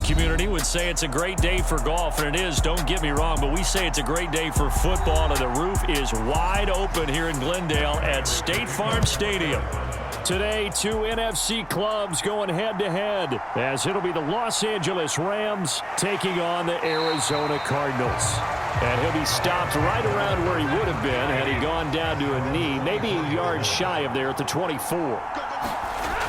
community would say it's a great day for golf, and it is, don't get me wrong, but we say it's a great day for football, and the roof is wide open here in Glendale at State Farm Stadium. Today, two NFC clubs going head-to-head, as it'll be the Los Angeles Rams taking on the Arizona Cardinals. And he'll be stopped right around where he would have been had he gone down to a knee, maybe a yard shy of there at the 24.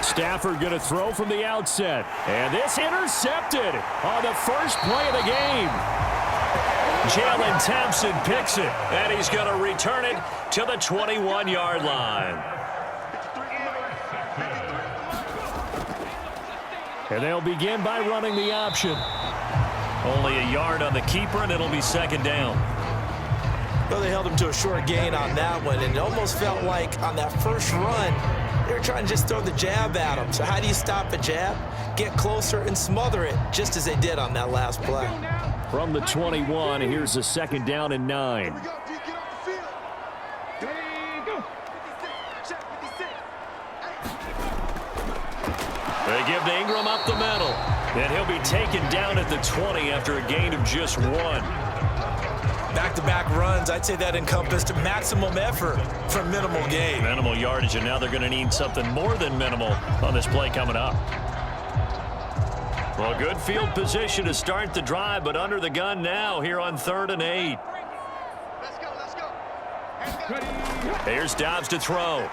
Stafford going to throw from the outset. And this intercepted on the first play of the game. Jalen Thompson picks it, and he's going to return it to the 21-yard line. And they'll begin by running the option. Only a yard on the keeper, and it'll be second down. Well, they held him to a short gain on that one, and it almost felt like on that first run, they were trying to just throw the jab at him. So how do you stop a jab? Get closer and smother it, just as they did on that last play. From the 21, here's a second down and 9. They give to Ingram up the middle, and he'll be taken down at the 20 after a gain of just 1. Back-to-back runs, I'd say that encompassed maximum effort for minimal gain. Minimal yardage, and now they're going to need something more than minimal on this play coming up. Well, good field position to start the drive, but under the gun now here on 3rd and 8. Let's go. Here's Dobbs to throw.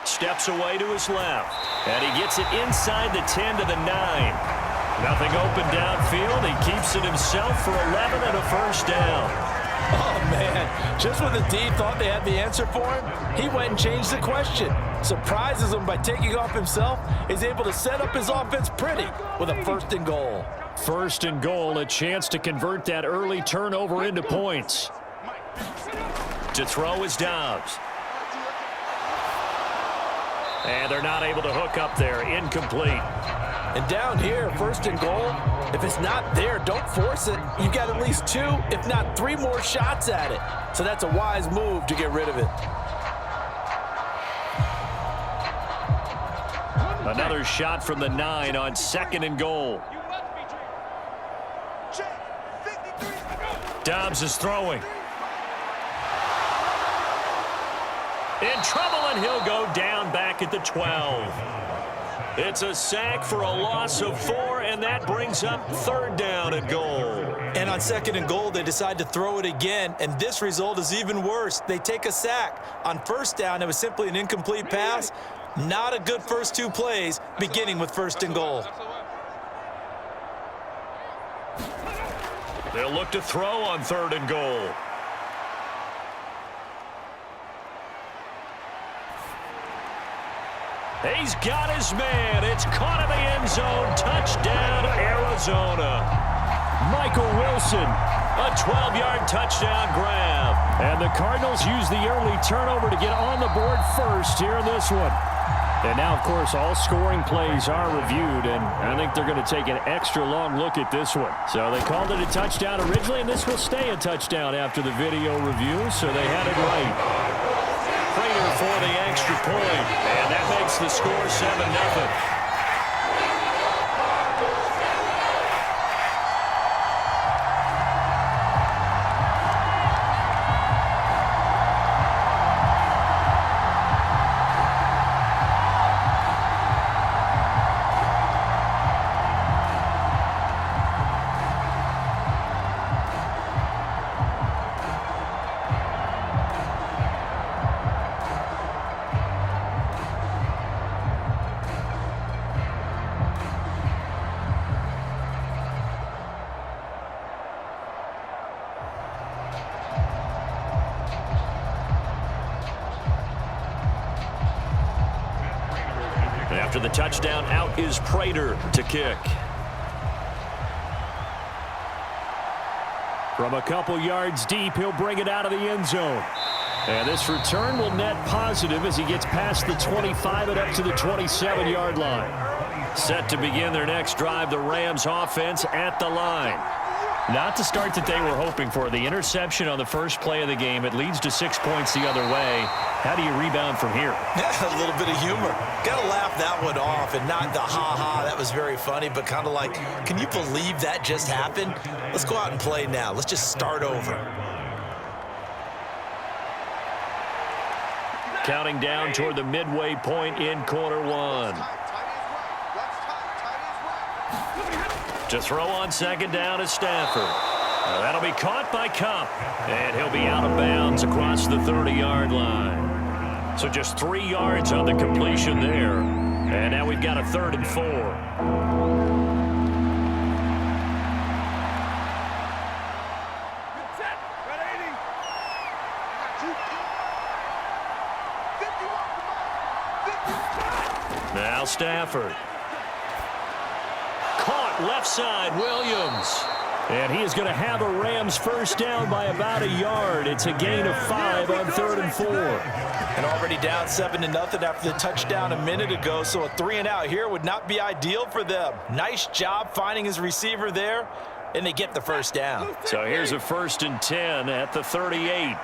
Steps away to his left, and he gets it inside the 10 to the 9. Nothing open downfield. He keeps it himself for 11 and a first down. Oh, man. Just when the D thought they had the answer for him, he went and changed the question. Surprises him by taking off himself. He's able to set up his offense pretty with a 1st and goal. 1st and goal, a chance to convert that early turnover into points. To throw is Dobbs. And they're not able to hook up there. Incomplete. And down here, 1st and goal, if it's not there, don't force it. You've got at least 2, if not 3 more shots at it. So that's a wise move to get rid of it. Another shot from the 9 on 2nd and goal. Dobbs is throwing. In trouble, and he'll go down back at the 12. It's a sack for a loss of 4, and that brings up 3rd down and goal. And on 2nd and goal, they decide to throw it again, and this result is even worse. They take a sack. On 1st down, it was simply an incomplete pass. Not a good first 2 plays, beginning with 1st and goal. They'll look to throw on 3rd and goal. He's got his man. It's caught in the end zone. Touchdown, Arizona. Michael Wilson, a 12-yard touchdown grab. And the Cardinals use the early turnover to get on the board first here in this one. And now, of course, all scoring plays are reviewed, and I think they're going to take an extra long look at this one. So they called it a touchdown originally, and this will stay a touchdown after the video review, so they had it right. Prater for the extra point, and that makes the score 7-0. After the touchdown, out is Prater to kick. From a couple yards deep, he'll bring it out of the end zone. And this return will net positive as he gets past the 25 and up to the 27-yard line. Set to begin their next drive, the Rams offense at the line. Not the start that they were hoping for. The interception on the first play of the game. It leads to 6 points the other way. How do you rebound from here? A little bit of humor. Got to laugh that one off and not the ha-ha, that was very funny, but kind of like, can you believe that just happened? Let's go out and play now. Let's just start over. Counting down toward the midway point in quarter one. To throw on second down is Stafford. That'll be caught by Cup, and he'll be out of bounds across the 30-yard line. So just 3 yards on the completion there. And now we've got a 3rd and 4. Now Stafford. Caught left side, Williams. And he is going to have a Rams first down by about a yard. It's a gain of 5 on 3rd and 4. And already down 7-0 after the touchdown a minute ago, so a 3-and-out here would not be ideal for them. Nice job finding his receiver there, and they get the first down. So here's a 1st and 10 at the 38.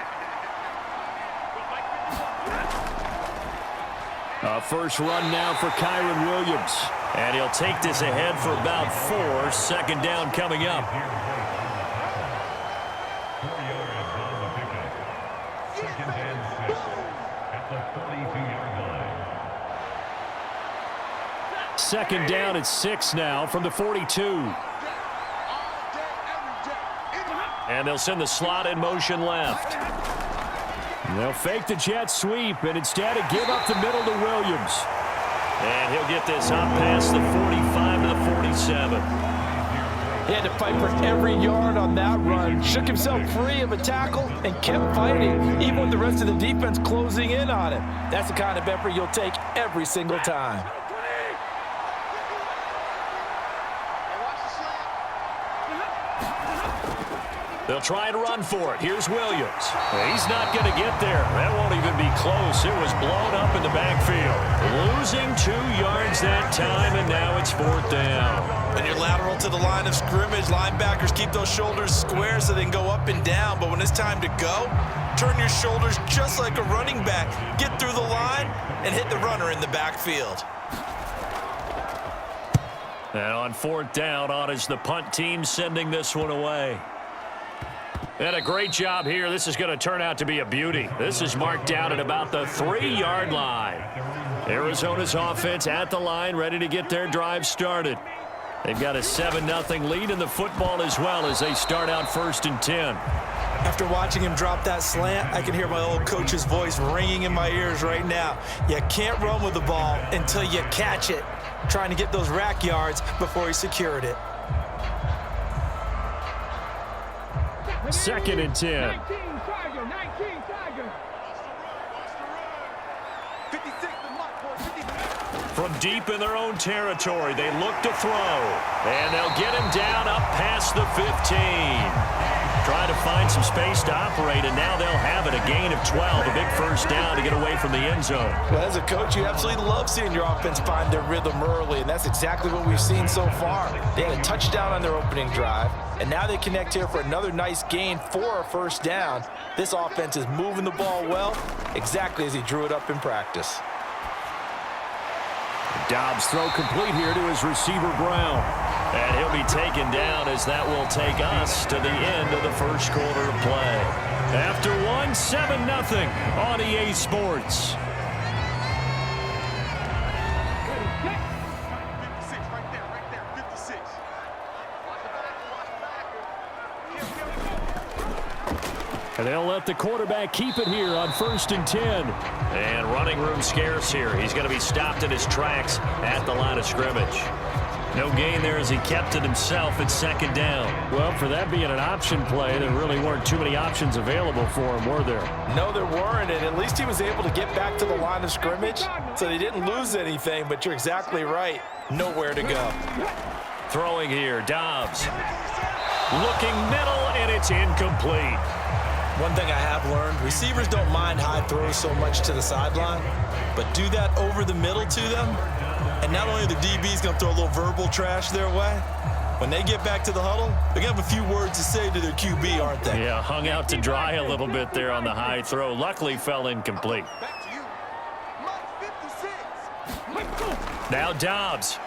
A first run now for Kyron Williams. And he'll take this ahead for about 4. 2nd down coming up. Second down at 6 now from the 42. And they'll send the slot in motion left. They'll fake the jet sweep and instead give up the middle to Williams. And he'll get this up past the 45 to the 47. He had to fight for every yard on that run. Shook himself free of a tackle and kept fighting, even with the rest of the defense closing in on him. That's the kind of effort you'll take every single time. They'll try and run for it. Here's Williams. He's not going to get there. That won't even be close. It was blown up in the backfield. Losing 2 yards that time, and now it's 4th down. When you're lateral to the line of scrimmage, linebackers keep those shoulders square so they can go up and down. But when it's time to go, turn your shoulders just like a running back. Get through the line and hit the runner in the backfield. And on 4th down, on is the punt team sending this one away. And a great job here. This is going to turn out to be a beauty. This is marked out at about the 3-yard line. Arizona's offense at the line, ready to get their drive started. They've got a 7-0 lead in the football as well as they start out 1st and 10. After watching him drop that slant, I can hear my old coach's voice ringing in my ears right now. You can't run with the ball until you catch it. Trying to get those rack yards before he secured it. 2nd and 10. From deep in their own territory, they look to throw. And they'll get him down up past the 15. Trying to find some space to operate, and now they'll have it. A gain of 12, a big first down to get away from the end zone. Well, as a coach, you absolutely love seeing your offense find their rhythm early, and that's exactly what we've seen so far. They had a touchdown on their opening drive, and now they connect here for another nice gain for a first down. This offense is moving the ball well, exactly as he drew it up in practice. Dobbs throw complete here to his receiver Brown. And he'll be taken down as that will take us to the end of the first quarter of play. After one, 7-0 on EA Sports. And they'll let the quarterback keep it here on 1st and 10. And running room scarce here. He's going to be stopped in his tracks at the line of scrimmage. No gain there as he kept it himself at 2nd down. Well, for that being an option play, there really weren't too many options available for him, were there? No, there weren't, and at least he was able to get back to the line of scrimmage, so they didn't lose anything, but you're exactly right. Nowhere to go. Throwing here, Dobbs. Looking middle, and it's incomplete. One thing I have learned, receivers don't mind high throws so much to the sideline, but do that over the middle to them, and not only are the DBs going to throw a little verbal trash their way, When they get back to the huddle, they're going to have a few words to say to their QB, aren't they? Yeah, hung out to dry a little bit there on the high throw. Luckily fell incomplete. Back to you. Mark 56. Now Dobbs.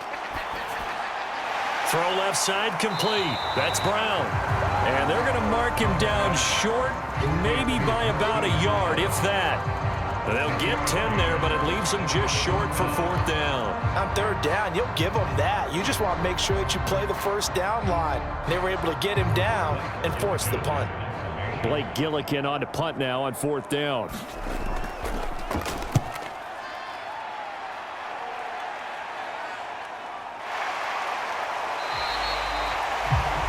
Throw left side complete. That's Brown. And they're going to mark him down short, maybe by about a yard, if that. They'll get 10 there, but it leaves them just short for 4th down. On 3rd down, you'll give them that. You just want to make sure that you play the first down line. They were able to get him down and force the punt. Blake Gillikin on to punt now on 4th down.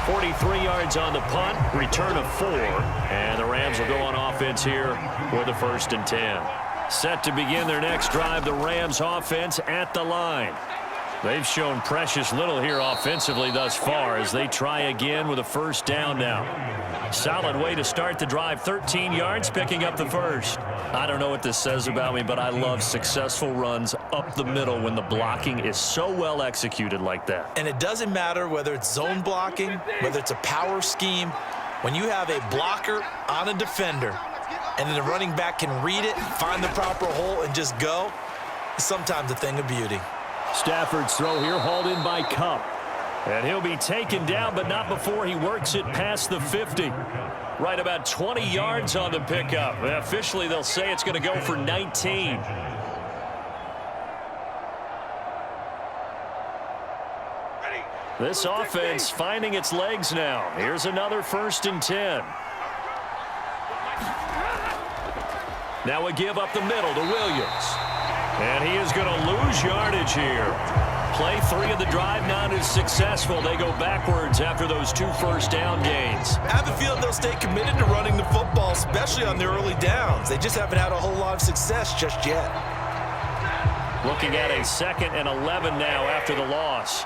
.43 yards on the punt, return of 4, and the Rams will go on offense here with a 1st and 10. Set to begin their next drive, the Rams offense at the line. They've shown precious little here offensively thus far as they try again with a 1st down now. Solid way to start the drive, 13 yards, picking up the 1st. I don't know what this says about me, but I love successful runs up the middle when the blocking is so well executed like that. And it doesn't matter whether it's zone blocking, whether it's a power scheme. When you have a blocker on a defender and then the running back can read it, find the proper hole, and just go, it's sometimes a thing of beauty. Stafford's throw here hauled in by Kupp. And he'll be taken down, but not before he works it past the 50. Right about 20 yards on the pickup. Officially, they'll say it's going to go for 19. This offense finding its legs now. Here's another 1st and 10. Now a give up the middle to Williams. And he is going to lose yardage here. Play 3 of the drive not as successful. They go backwards after those 2 1st down gains. I have a feeling they'll stay committed to running the football, especially on their early downs. They just haven't had a whole lot of success just yet. Looking at a 2nd and 11 now after the loss.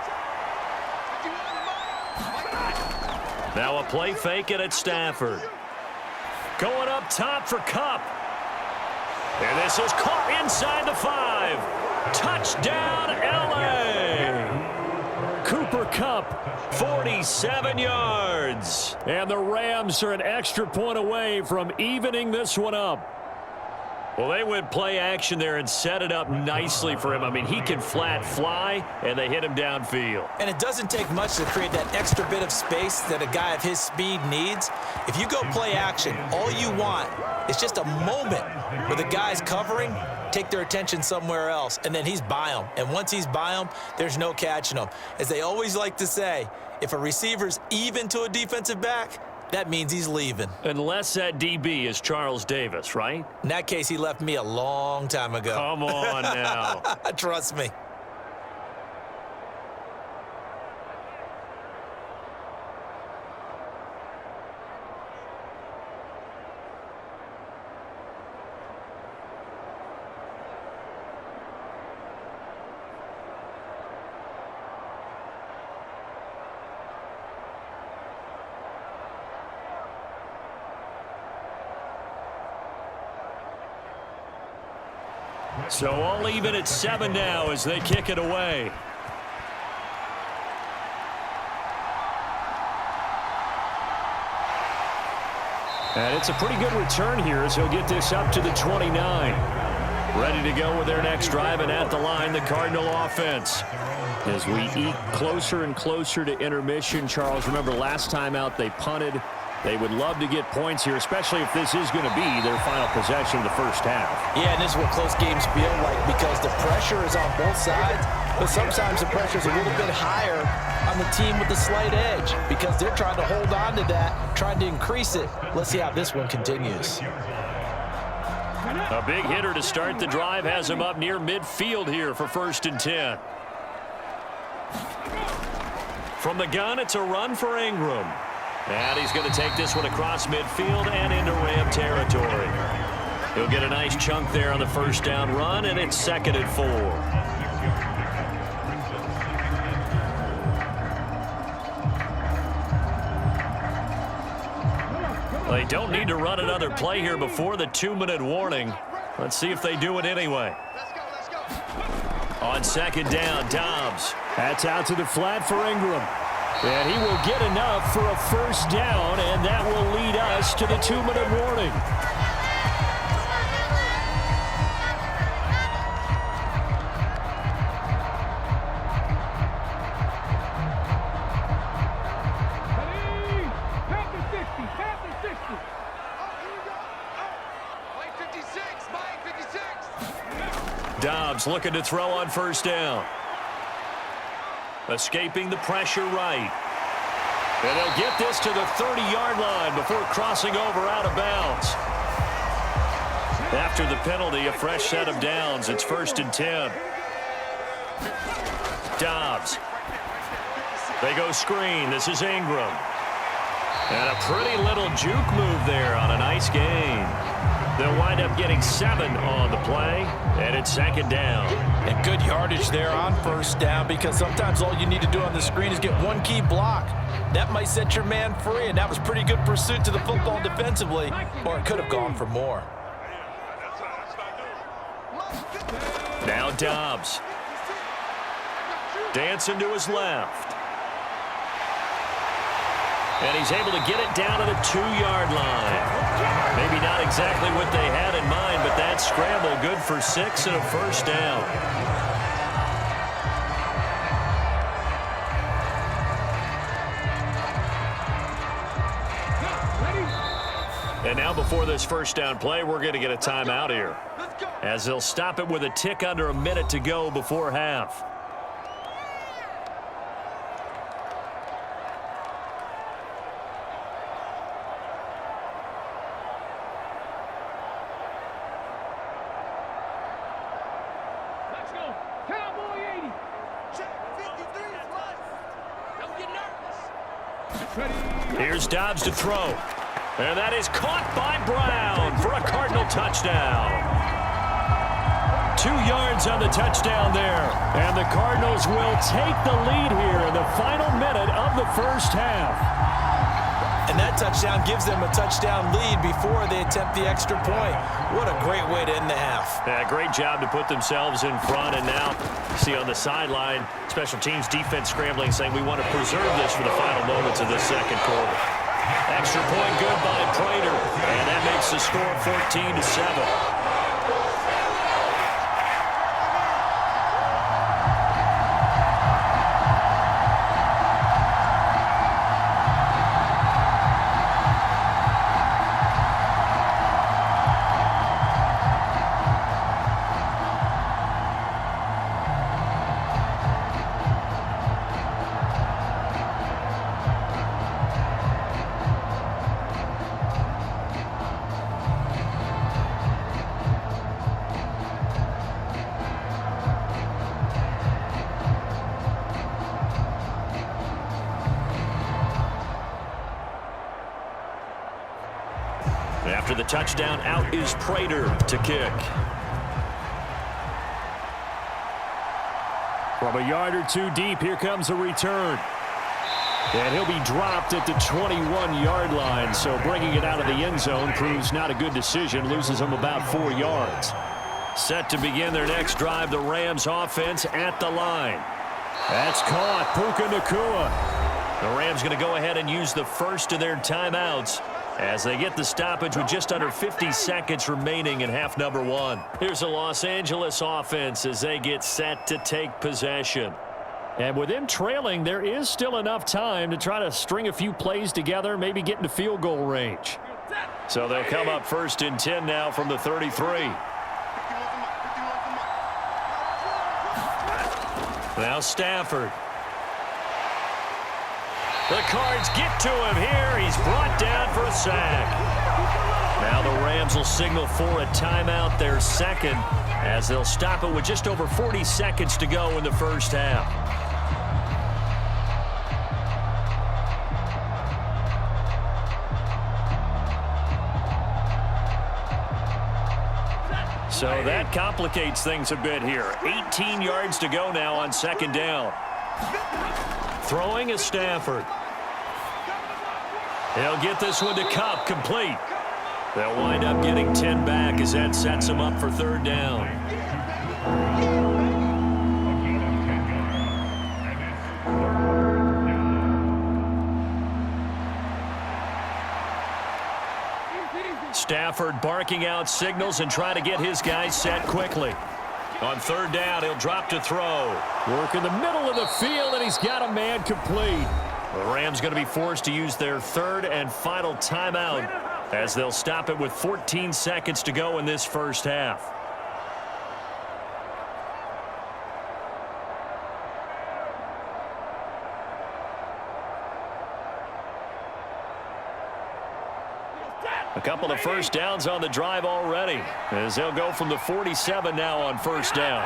Now a play fake it at Stafford. Going up top for Kupp. And this is caught inside the 5. Touchdown, L.A. Cooper Kupp, 47 yards. And the Rams are an extra point away from evening this one up. Well, they went play action there and set it up nicely for him. I mean, he can flat fly, and they hit him downfield. And it doesn't take much to create that extra bit of space that a guy of his speed needs. If you go play action, all you want is just a moment where the guy's covering, take their attention somewhere else, and then he's by them. And once he's by them, there's no catching them. As they always like to say, if a receiver's even to a defensive back, that means he's leaving. Unless that DB is Charles Davis, right? In that case, he left me a long time ago. Come on now. Trust me. So all even at 7 now as they kick it away. And it's a pretty good return here as he'll get this up to the 29. Ready to go with their next drive, and at the line, the Cardinal offense. As we eke closer and closer to intermission, Charles, remember last time out they punted. They would love to get points here, especially if this is going to be their final possession of the first half. Yeah, and this is what close games feel like because the pressure is on both sides, but sometimes the pressure is a little bit higher on the team with the slight edge because they're trying to hold on to that, trying to increase it. Let's see how this one continues. A big hitter to start the drive has him up near midfield here for 1st and 10. From the gun, it's a run for Ingram. And he's going to take this one across midfield and into Ram territory. He'll get a nice chunk there on the first down run, and it's 2nd and 4. They don't need to run another play here before the 2-minute warning. Let's see if they do it anyway. Let's go. On 2nd down, Dobbs. That's out to the flat for Ingram. And he will get enough for a first down, and that will lead us to the 2-minute warning. Dobbs looking to throw on first down. Escaping the pressure right. And they'll get this to the 30-yard line before crossing over out of bounds. After the penalty, a fresh set of downs. It's 1st and 10. Dobbs. They go screen. This is Ingram. And a pretty little juke move there on a nice gain. They'll wind up getting 7 on the play, and it's 2nd down. And good yardage there on first down, because sometimes all you need to do on the screen is get one key block. That might set your man free, and that was pretty good pursuit to the football defensively, or it could have gone for more. Now Dobbs. Dancing to his left. And he's able to get it down to the 2-yard line. Maybe not exactly what they had in mind, but that scramble good for 6 and a first down. And now before this first down play, we're going to get a timeout here, as they'll stop it with a tick under a minute to go before half. Here's Dobbs to throw. And that is caught by Brown for a Cardinal touchdown. 2 yards on the touchdown there. And the Cardinals will take the lead here in the final minute of the first half. And that touchdown gives them a touchdown lead before they attempt the extra point. What a great way to end the half. Yeah, great job to put themselves in front. And now, see on the sideline, special teams defense scrambling, saying we want to preserve this for the final moments of the second quarter. Extra point good by Prater. And that makes the score 14-7. After the touchdown, out is Prater to kick. From a yard or two deep, here comes a return. And he'll be dropped at the 21-yard line, so bringing it out of the end zone proves not a good decision, loses him about 4 yards. Set to begin their next drive, the Rams offense at the line. That's caught, Puka Nacua. The Rams going to go ahead and use the first of their timeouts as they get the stoppage with just under 50 seconds remaining in half number 1. Here's the Los Angeles offense as they get set to take possession. And with them trailing, there is still enough time to try to string a few plays together, maybe get into field goal range. So they'll come up 1st and 10 now from the 33. Now Stafford. The Cards get to him here. He's brought down for a sack. Now the Rams will signal for a timeout, their second, as they'll stop it with just over 40 seconds to go in the first half. So that complicates things a bit here. 18 yards to go now on 2nd down. Throwing is Stafford. He'll get this one to Kupp, complete. They'll wind up getting 10 back as that sets them up for 3rd down. Stafford barking out signals and trying to get his guys set quickly. On third down, he'll drop to throw. Work in the middle of the field, and he's got a man complete. The Rams going to be forced to use their third and final timeout as they'll stop it with 14 seconds to go in this first half. A couple of first downs on the drive already as they'll go from the 47 now on first down.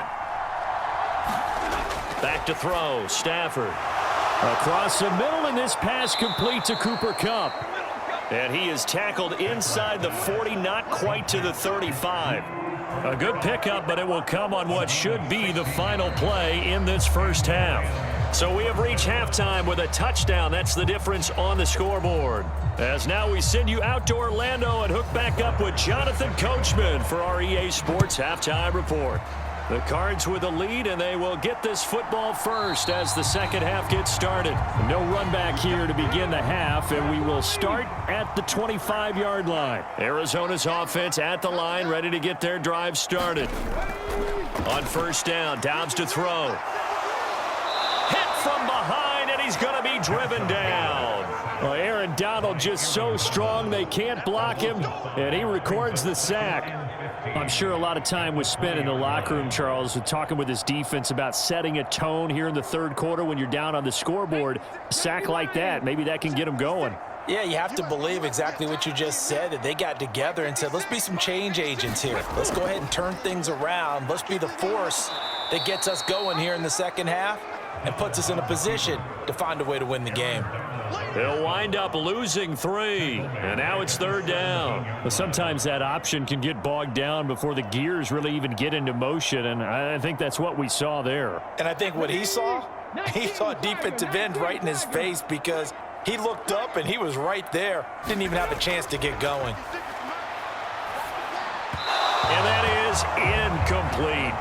Back to throw, Stafford. Across the middle, and this pass complete to Cooper Kupp. And he is tackled inside the 40, not quite to the 35. A good pickup, but it will come on what should be the final play in this first half. So we have reached halftime with a touchdown. That's the difference on the scoreboard. As now we send you out to Orlando and hook back up with Jonathan Coachman for our EA Sports Halftime Report. The Cards with a lead, and they will get this football first as the second half gets started. No run back here to begin the half, and we will start at the 25-yard line. Arizona's offense at the line, ready to get their drive started. On first down, Dobbs to throw. Hit from behind, and he's going to be driven down. Well, Aaron Donald just so strong they can't block him, and he records the sack. I'm sure a lot of time was spent in the locker room, Charles, talking with his defense about setting a tone here in the third quarter when you're down on the scoreboard. A sack like that, maybe that can get them going. Yeah, you have to believe exactly what you just said, that they got together and said, let's be some change agents here. Let's go ahead and turn things around. Let's be the force that gets us going here in the second half and puts us in a position to find a way to win the game. They'll wind up losing 3, and now it's third down. Well, sometimes that option can get bogged down before the gears really even get into motion, and I think that's what we saw there. And I think what he saw a defensive end right in his face because he looked up and he was right there. Didn't even have a chance to get going. And that is incomplete.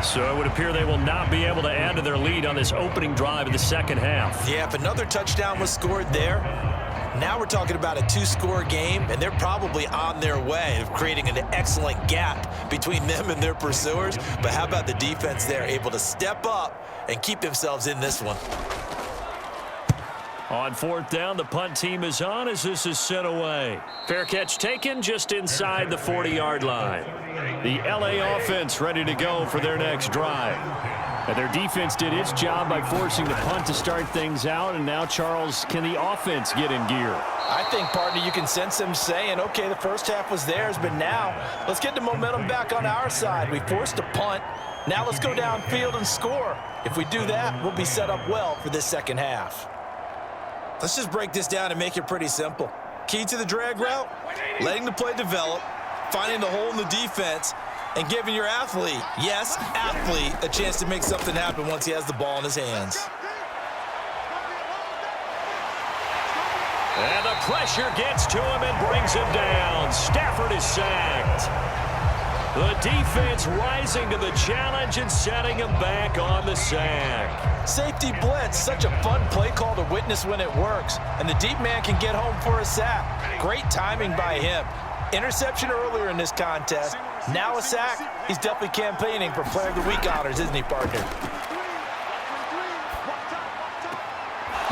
So it would appear they will not be able to add to their lead on this opening drive of the second half. Yeah, if another touchdown was scored there, now we're talking about a 2-score game, and they're probably on their way of creating an excellent gap between them and their pursuers. But how about the defense there, able to step up and keep themselves in this one? On fourth down, the punt team is on as this is sent away. Fair catch taken just inside the 40-yard line. The LA offense ready to go for their next drive. And their defense did its job by forcing the punt to start things out. And now, Charles, can the offense get in gear? I think, partner, you can sense them saying, okay, the first half was theirs, but now let's get the momentum back on our side. We forced a punt. Now let's go downfield and score. If we do that, we'll be set up well for this second half. Let's just break this down and make it pretty simple. Key to the drag route, letting the play develop, finding the hole in the defense, and giving your athlete, yes, athlete, a chance to make something happen once he has the ball in his hands. And the pressure gets to him and brings him down. Stafford is sacked. The defense rising to the challenge and setting him back on the sack. Safety blitz, such a fun play call to witness when it works. And the deep man can get home for a sack. Great timing by him. Interception earlier in this contest. Now a sack. He's definitely campaigning for Player of the Week honors, isn't he, partner?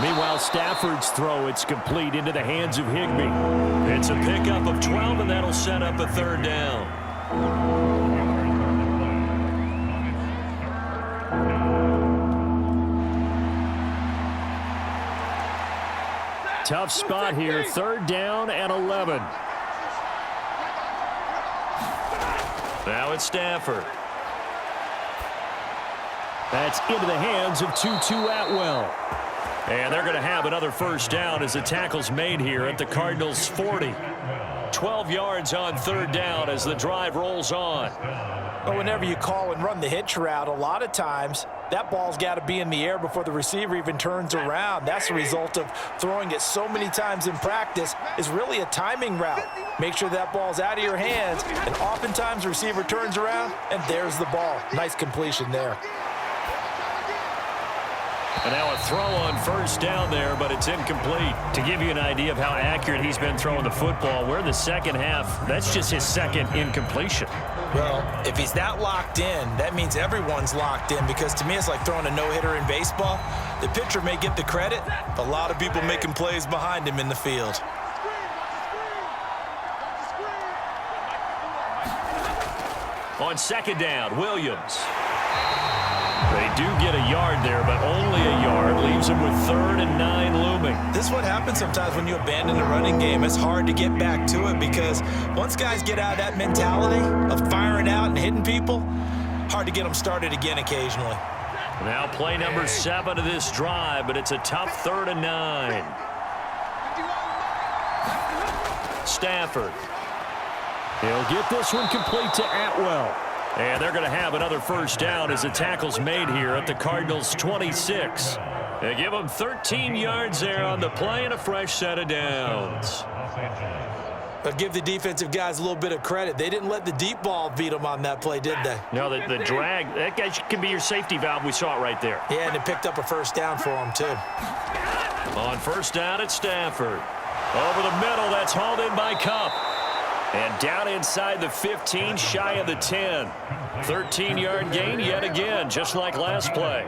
Meanwhile, Stafford's throw, it's complete into the hands of Higbee. It's a pickup of 12, and that'll set up a third down. Tough spot here, third down and 11. Now it's Stafford. That's into the hands of Tutu Atwell. And they're going to have another first down as the tackle's made here at the Cardinals' 40. 12 yards on third down as the drive rolls on. But whenever you call and run the hitch route, a lot of times that ball's got to be in the air before the receiver even turns around. That's the result of throwing it so many times in practice is really a timing route. Make sure that ball's out of your hands, and oftentimes the receiver turns around, and there's the ball. Nice completion there. And now a throw on first down there, but it's incomplete. To give you an idea of how accurate he's been throwing the football, we're in the second half. That's just his second incompletion. Well, if he's that locked in, that means everyone's locked in, because to me it's like throwing a no-hitter in baseball. The pitcher may get the credit, but a lot of people making plays behind him in the field. On second down, Williams. They do get a yard there, but only a yard. Leaves them with 3rd and 9 looming. This is what happens sometimes when you abandon the running game. It's hard to get back to it, because once guys get out of that mentality of firing out and hitting people, hard to get them started again occasionally. Now play number 7 of this drive, but it's a tough 3rd and 9. Stafford. He'll get this one complete to Atwell. And they're going to have another first down as the tackle's made here at the Cardinals' 26. They give them 13 yards there on the play and a fresh set of downs. But give the defensive guys a little bit of credit. They didn't let the deep ball beat them on that play, did they? No, the drag, that guy can be your safety valve. We saw it right there. Yeah, and it picked up a first down for them, too. On first down, it's Stafford. Over the middle, that's hauled in by Kupp. And down inside the 15, shy of the 10. 13-yard gain yet again, just like last play.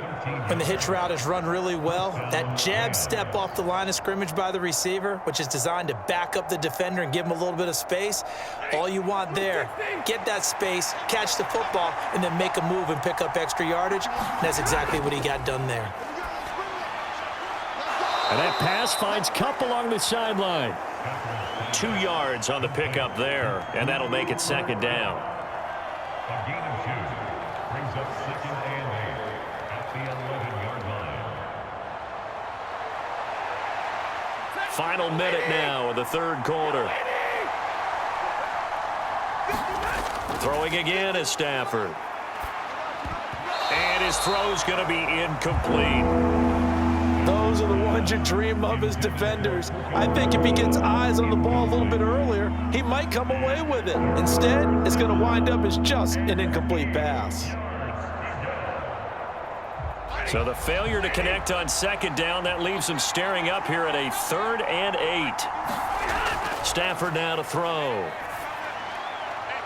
When the hitch route is run really well, that jab step off the line of scrimmage by the receiver, which is designed to back up the defender and give him a little bit of space, all you want there, get that space, catch the football, and then make a move and pick up extra yardage. And that's exactly what he got done there. And that pass finds Kupp along the sideline. 2 yards on the pickup there, and that'll make it second down. A gain of 2 brings up 2nd and 8 at the 11-yard line. Final minute now of the 3rd quarter. Throwing again is Stafford. And his throw's going to be incomplete. Those are the ones you dream of as defenders. I think if he gets eyes on the ball a little bit earlier, he might come away with it. Instead, it's going to wind up as just an incomplete pass. So the failure to connect on second down, that leaves him staring up here at a 3rd and 8. Stafford now to throw.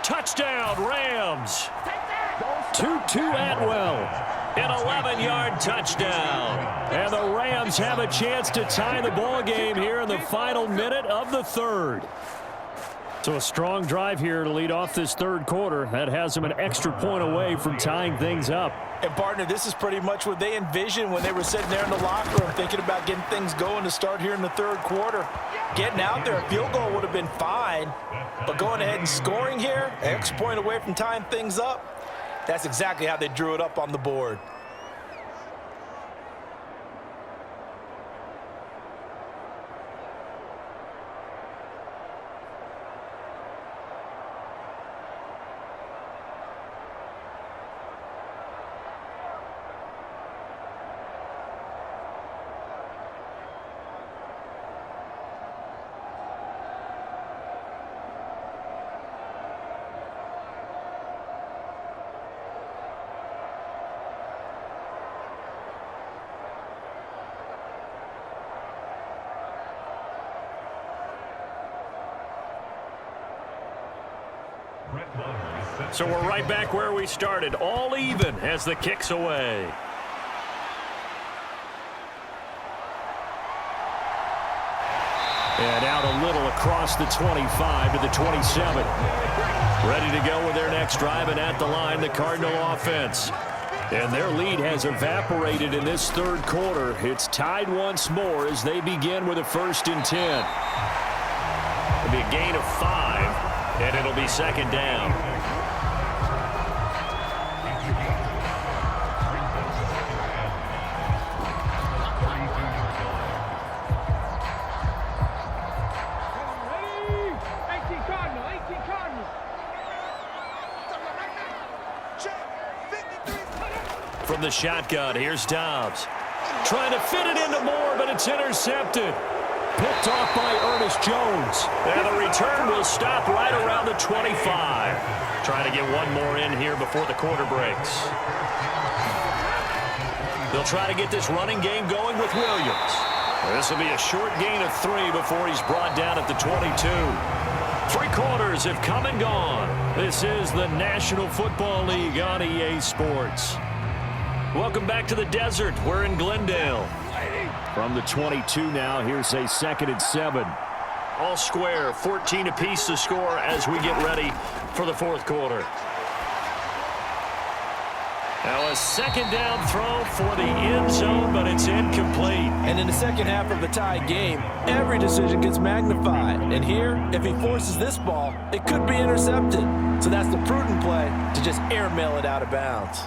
Touchdown, Rams. 2-2 Atwell. An 11-yard touchdown. And the Rams have a chance to tie the ball game here in the final minute of the 3rd. So a strong drive here to lead off this 3rd quarter. That has them an extra point away from tying things up. And, partner, this is pretty much what they envisioned when they were sitting there in the locker room thinking about getting things going to start here in the 3rd quarter. Getting out there, a field goal would have been fine. But going ahead and scoring here, an extra point away from tying things up, that's exactly how they drew it up on the board. So we're right back where we started, all even as the kick's away. And out a little across the 25 to the 27. Ready to go with their next drive, and at the line, the Cardinal offense. And their lead has evaporated in this 3rd quarter. It's tied once more as they begin with a 1st and 10. It'll be a gain of 5, and it'll be second down. From the shotgun, here's Dobbs. Trying to fit it into Moore, but it's intercepted. Picked off by Ernest Jones. And the return will stop right around the 25. Trying to get one more in here before the quarter breaks. They'll try to get this running game going with Williams. This will be a short gain of 3 before he's brought down at the 22. 3 quarters have come and gone. This is the National Football League on EA Sports. Welcome back to the desert. We're in Glendale. From the 22 now, here's a 2nd and 7. All square, 14 apiece to score as we get ready for the 4th quarter. Now a 2nd down throw for the end zone, but it's incomplete. And in the second half of a tie game, every decision gets magnified. And here, if he forces this ball, it could be intercepted. So that's the prudent play to just airmail it out of bounds.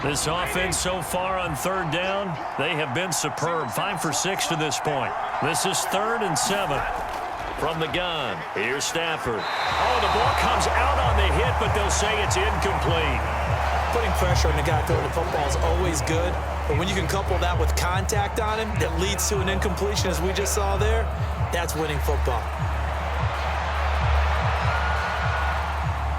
This offense so far on 3rd down, they have been superb. 5 for 6 to this point. This is 3rd and 7. From the gun, here's Stafford. Oh, the ball comes out on the hit, but they'll say it's incomplete. Putting pressure on the guy throwing the football is always good, but when you can couple that with contact on him that leads to an incompletion, as we just saw there, that's winning football.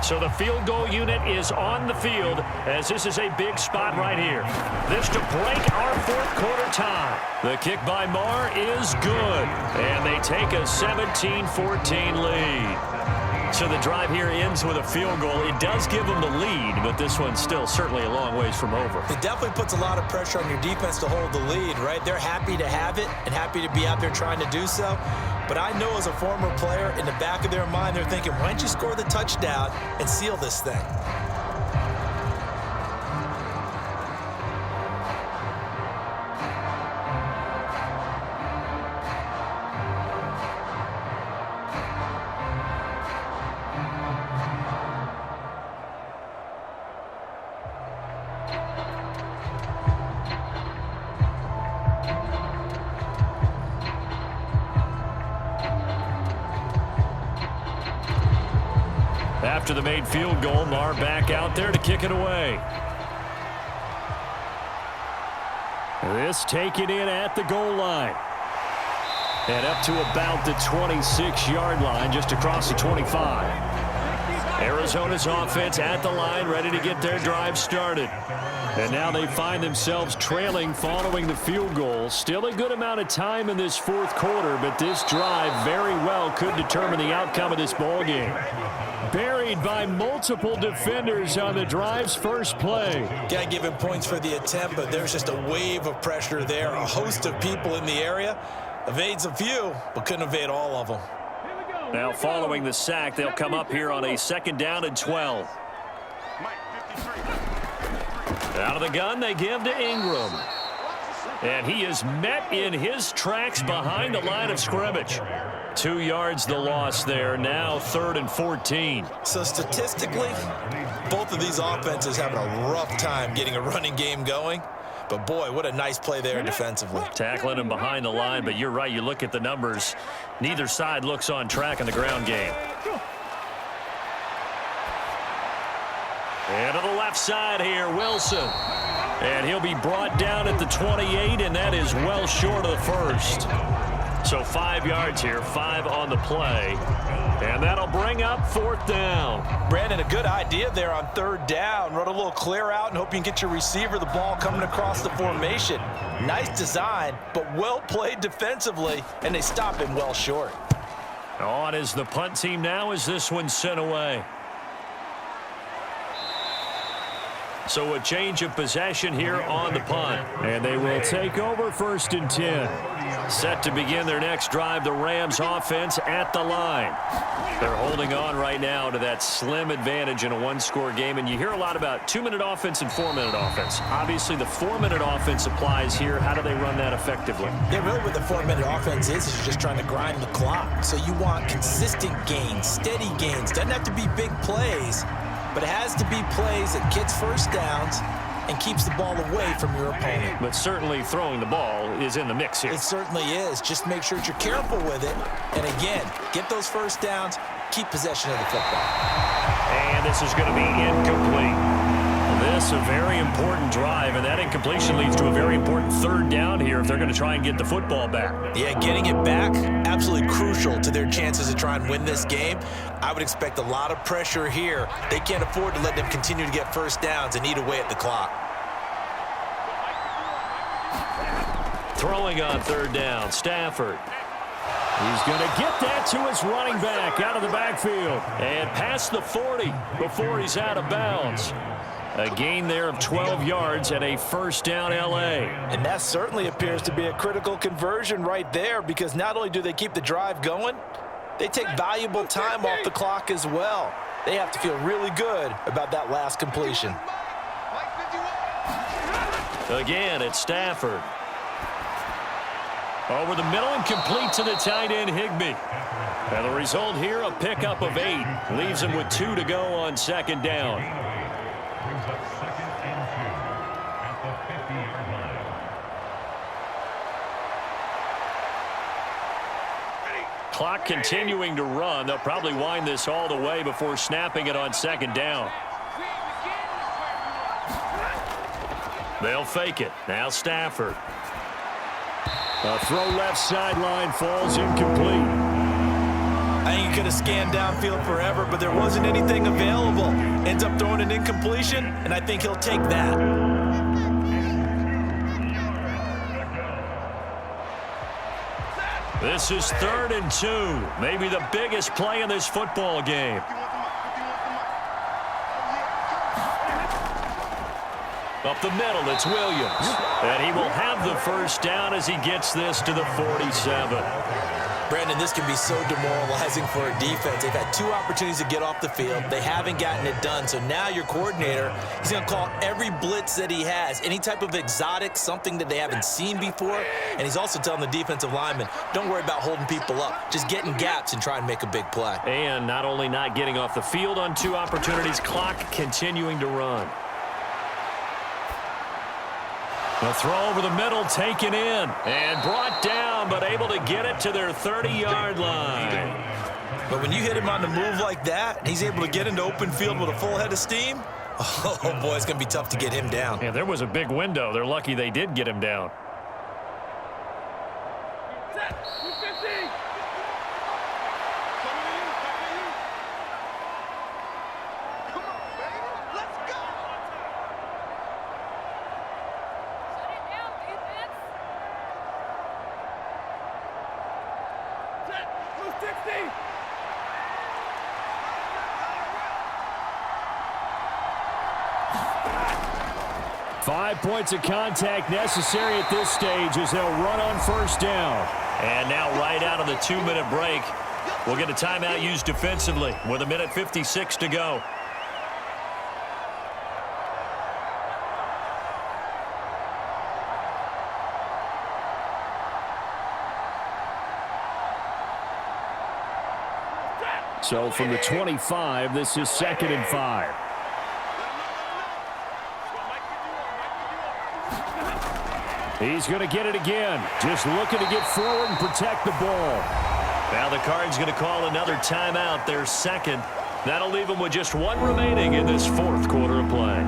So the field goal unit is on the field as this is a big spot right here. This to break our 4th quarter tie. The kick by Marr is good, and they take a 17-14 lead. So the drive here ends with a field goal. It does give them the lead, but this one's still certainly a long ways from over. It definitely puts a lot of pressure on your defense to hold the lead, right? They're happy to have it and happy to be out there trying to do so. But I know as a former player, in the back of their mind, they're thinking, why don't you score the touchdown and seal this thing? After the made field goal, Marr back out there to kick it away. This taken in at the goal line. And up to about the 26-yard line, just across the 25. Arizona's offense at the line, ready to get their drive started. And now they find themselves trailing following the field goal. Still a good amount of time in this 4th quarter, but this drive very well could determine the outcome of this ball game. Buried by multiple defenders on the drive's first play. Got to give him points for the attempt, but there's just a wave of pressure there. A host of people in the area. Evades a few, but couldn't evade all of them. Now following the sack, they'll come up here on a 2nd down and 12. Out of the gun, they give to Ingram. And he is met in his tracks behind the line of scrimmage. 2 yards the loss there. Now 3rd and 14. So statistically, both of these offenses having a rough time getting a running game going. But boy, what a nice play there defensively. Tackling him behind the line, but you're right. You look at the numbers. Neither side looks on track in the ground game. And to the left side here, Wilson. And he'll be brought down at the 28, and that is well short of the first. So 5 yards here, 5 on the play. And that'll bring up 4th down. Brandon, a good idea there on 3rd down. Run a little clear out and hope you can get your receiver the ball coming across the formation. Nice design, but well played defensively, and they stop him well short. On is the punt team now as this one's sent away. So a change of possession here on the punt. And they will take over 1st and 10. Set to begin their next drive, the Rams offense at the line. They're holding on right now to that slim advantage in a 1-score game. And you hear a lot about 2-minute offense and 4-minute offense. Obviously, the 4-minute offense applies here. How do they run that effectively? Yeah, really what the 4-minute offense is you're just trying to grind the clock. So you want consistent gains, steady gains. Doesn't have to be big plays, but it has to be plays that gets first downs and keeps the ball away from your opponent. But certainly throwing the ball is in the mix here. It certainly is. Just make sure that you're careful with it. And again, get those first downs, keep possession of the football. And this is going to be incomplete. This a very important drive, and that incompletion leads to a very important 3rd down here if they're going to try and get the football back. Yeah, getting it back, absolutely crucial to their chances to try and win this game. I would expect a lot of pressure here. They can't afford to let them continue to get first downs and eat away at the clock. Throwing on third down, Stafford. He's going to get that to his running back out of the backfield. And past the 40 before he's out of bounds. A gain there of 12 yards and a first down L.A. And that certainly appears to be a critical conversion right there, because not only do they keep the drive going, they take valuable time off the clock as well. They have to feel really good about that last completion. Again, it's Stafford. Over the middle and complete to the tight end, Higbee. And the result here, a pickup of 8. Leaves him with 2 to go on second down. Brings up second and 2 at the 50-yard line. Clock continuing to run. They'll probably wind this all the way before snapping it on second down. They'll fake it. Now Stafford. A throw left sideline, falls incomplete. I think he could have scanned downfield forever, but there wasn't anything available. Ends up throwing an incompletion, and I think he'll take that. This is 3rd and 2. Maybe the biggest play in this football game. Up the middle, it's Williams. And he will have the first down as he gets this to the 47. Brandon, this can be so demoralizing for a defense. They've had 2 opportunities to get off the field. They haven't gotten it done. So now your coordinator, he's going to call every blitz that he has, any type of exotic, something that they haven't seen before. And he's also telling the defensive lineman, don't worry about holding people up. Just get in gaps and try and make a big play. And not only not getting off the field on 2 opportunities, clock continuing to run. A throw over the middle, taken in, and brought down, but able to get it to their 30-yard line. But when you hit him on the move like that, and he's able to get into open field with a full head of steam, oh, boy, it's going to be tough to get him down. Yeah, there was a big window. They're lucky they did get him down. Five points of contact necessary at this stage as they'll run on first down. And now right out of the 2-minute break, we'll get a timeout used defensively with 1:56 to go. So from the 25, this is 2nd and 5. He's going to get it again. Just looking to get forward and protect the ball. Now the Cards going to call another timeout, their 2nd. That'll leave them with just 1 remaining in this 4th quarter of play.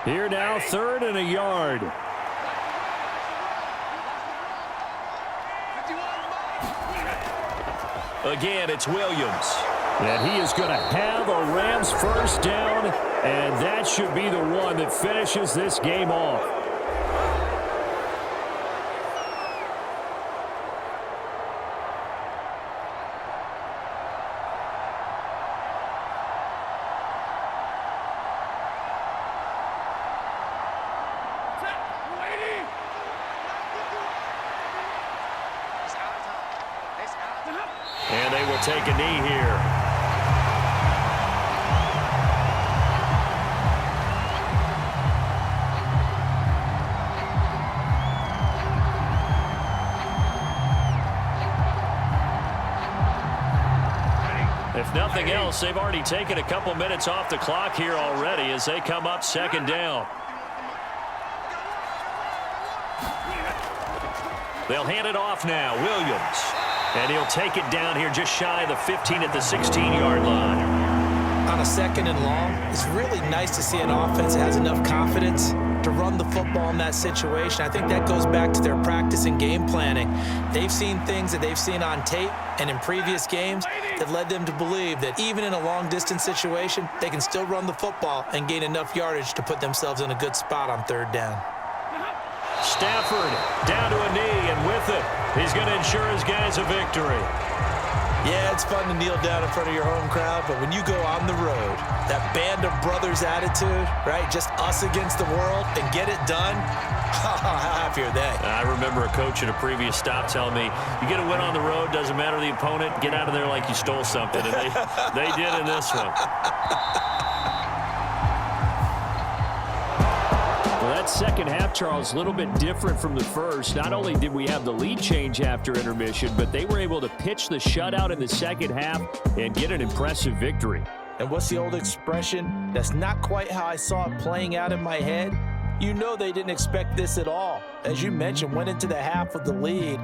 Here now, 3rd and a yard. Again, it's Williams. And he is going to have a Rams first down, and that should be the one that finishes this game off. And they will take a knee here. If nothing else, they've already taken a couple minutes off the clock here already as they come up 2nd down. They'll hand it off now. Williams. And he'll take it down here just shy of the 15 at the 16-yard line. On a 2nd and long, it's really nice to see an offense that has enough confidence to run the football in that situation. I think that goes back to their practice and game planning. They've seen things that they've seen on tape and in previous games that led them to believe that even in a long-distance situation, they can still run the football and gain enough yardage to put themselves in a good spot on third down. Stafford down to a knee, and with it, he's going to ensure his guys a victory. Yeah, it's fun to kneel down in front of your home crowd, but when you go on the road, that band of brothers attitude, right, just us against the world, and get it done, how happy are they? I remember a coach at a previous stop telling me, you get a win on the road, doesn't matter the opponent, get out of there like you stole something, and they did in this one. Well, that second half, Charles, a little bit different from the first. Not only did we have the lead change after intermission, but they were able to pitch the shutout in the second half and get an impressive victory. And what's the old expression? That's not quite how I saw it playing out in my head. You know they didn't expect this at all. As you mentioned, went into the half with the lead.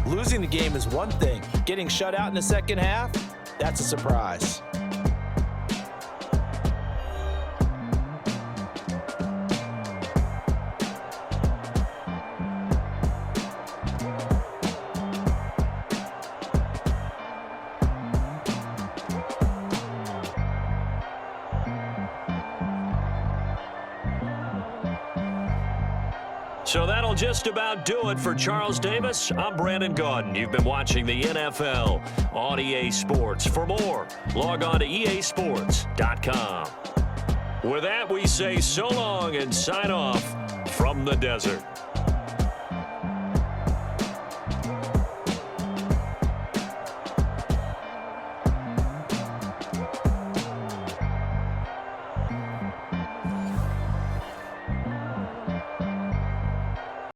Losing the game is one thing. Getting shut out in the second half, that's a surprise. So that'll just about do it for Charles Davis. I'm Brandon Gaudin. You've been watching the NFL on EA Sports. For more, log on to easports.com. With that, we say so long and sign off from the desert.